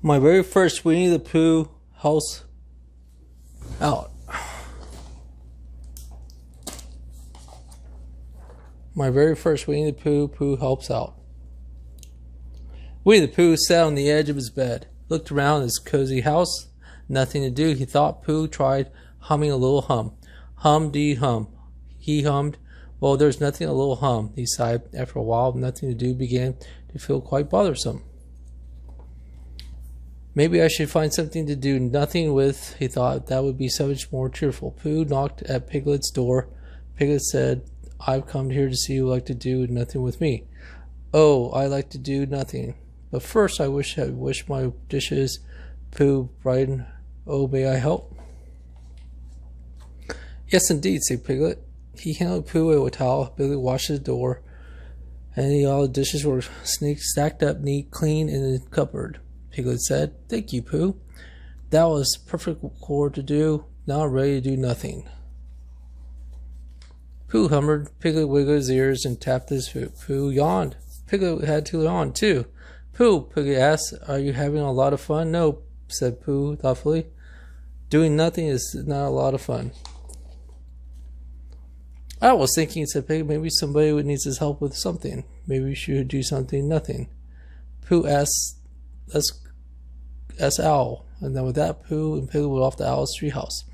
My very first Winnie the Pooh helps out. My very first Winnie the Pooh helps out. Winnie the Pooh sat on the edge of his bed, looked around his cozy house. Nothing to do, he thought. Pooh tried humming a little hum. Hum-dee-hum. He hummed. Well, there's nothing a little hum, he sighed. After a while, nothing to do began to feel quite bothersome. Maybe I should find something to do nothing with, he thought. That would be so much more cheerful. Pooh knocked at Piglet's door. Piglet said, I've come here to see you like to do nothing with me. Oh, I like to do nothing. But first I wish my dishes. Pooh brightened. Oh, may I help? Yes, indeed, said Piglet. He handed Pooh a towel. Piglet washed the door, and all the dishes were stacked up neat, clean in the cupboard. Piglet said, Thank you, Pooh. That was perfect chore to do. Now I'm ready to do nothing. Pooh hummed. Piglet wiggled his ears and tapped his foot. Pooh yawned. Piglet had to yawn, too. Pooh, Piglet asked, Are you having a lot of fun? No, said Pooh thoughtfully. Doing nothing is not a lot of fun. I was thinking, said Piglet, maybe somebody needs his help with something. Maybe we should do something nothing. Pooh asked, Let's Owl. And then with that, Pooh and Piglet went off to Owl's treehouse.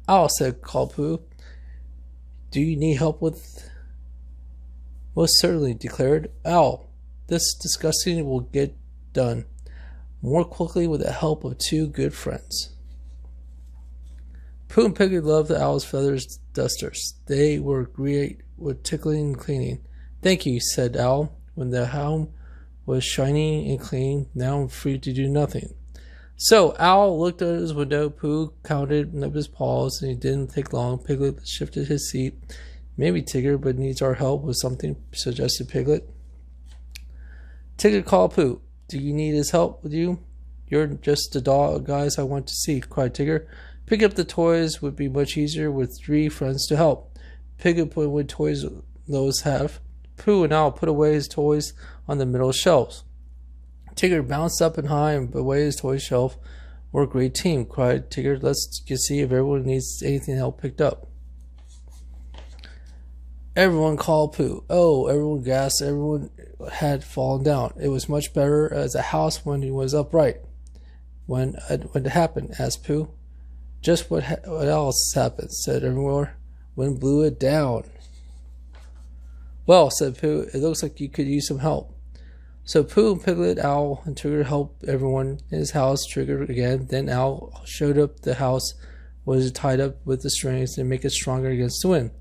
Owl called Pooh. Do you need help with? Most certainly, declared Owl. This discussing will get done more quickly with the help of two good friends. Pooh and Piglet loved the Owl's feathers dusters. They were great with tickling and cleaning. Thank you, said Owl, when the home was shiny and clean. Now I'm free to do nothing. So Owl looked at his window. Pooh counted up his paws, and it didn't take long. Piglet shifted his seat. Maybe Tigger, but needs our help with something, suggested Piglet. Tigger called Pooh. Do you need his help with you? You're just the dog guys I want to see, cried Tigger. Pick up the toys would be much easier with three friends to help. Piglet put away toys those have. Pooh and Owl put away his toys on the middle shelves. Tigger bounced up and high and away his toy shelf. We're a great team, cried Tigger. Let's see if everyone needs anything help picked up. Everyone called Pooh. Oh, everyone gasped. Everyone had fallen down. It was much better as a house when it was upright. When it happened, asked Pooh. Just what else happened, said everyone. Wind blew it down. Well, said Pooh, it looks like you could use some help. So Pooh and Piglet, Owl, and Tigger helped everyone in his house. Triggered again. Then Owl showed up. The house was tied up with the strings to make it stronger against the wind.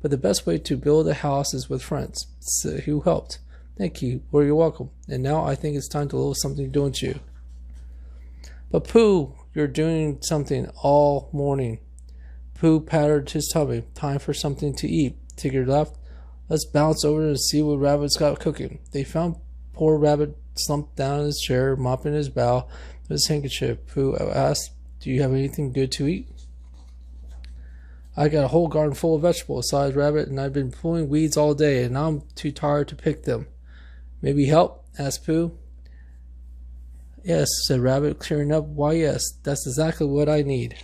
But the best way to build a house is with friends. So who helped? Thank you. Well, you're welcome. And now I think it's time to learn something, don't you? But Pooh, you're doing something all morning. Pooh patted his tummy. Time for something to eat. Tigger laughed. Let's bounce over and see what Rabbit's got cooking. They found poor Rabbit slumped down in his chair, mopping his brow with his handkerchief. Pooh asked, Do you have anything good to eat? I got a whole garden full of vegetables, sighed Rabbit, and I've been pulling weeds all day, and now I'm too tired to pick them. Maybe help? Asked Pooh. Yes, said Rabbit, clearing up. Why, yes, that's exactly what I need.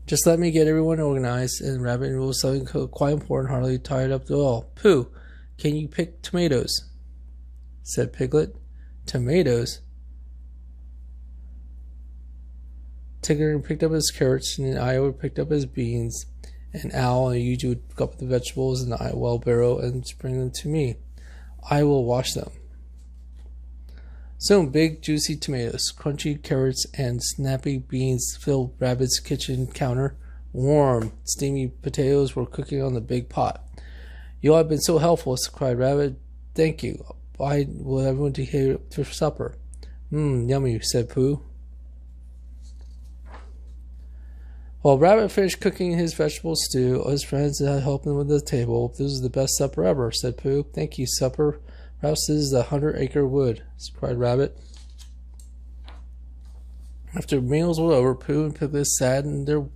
Just let me get everyone organized, and Rabbit ruled something quite important, hardly tied up at all. Pooh, can you pick tomatoes? Said Piglet. Tomatoes? Tigger picked up his carrots, and Iowa picked up his beans, and Owl and Yuji would pick up the vegetables in the wheelbarrow and bring them to me. I will wash them. Soon big juicy tomatoes, crunchy carrots, and snappy beans filled Rabbit's kitchen counter. Warm, steamy potatoes were cooking on the big pot. You all have been so helpful, cried Rabbit. Thank you. I will have everyone to hear for supper. Yummy, said Pooh. While Rabbit finished cooking his vegetable stew, his friends had helped him with the table. This is the best supper ever, said Pooh. Thank you, supper. Perhaps this is the 100-acre wood, cried Rabbit. After meals were over, Pooh and Piglet sat in their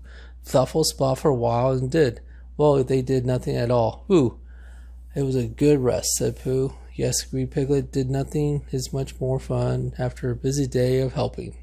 thoughtful spot for a while and did. Well, they did nothing at all. Ooh, it was a good rest, said Pooh. Yes, agreed Piglet. Did nothing is much more fun after a busy day of helping.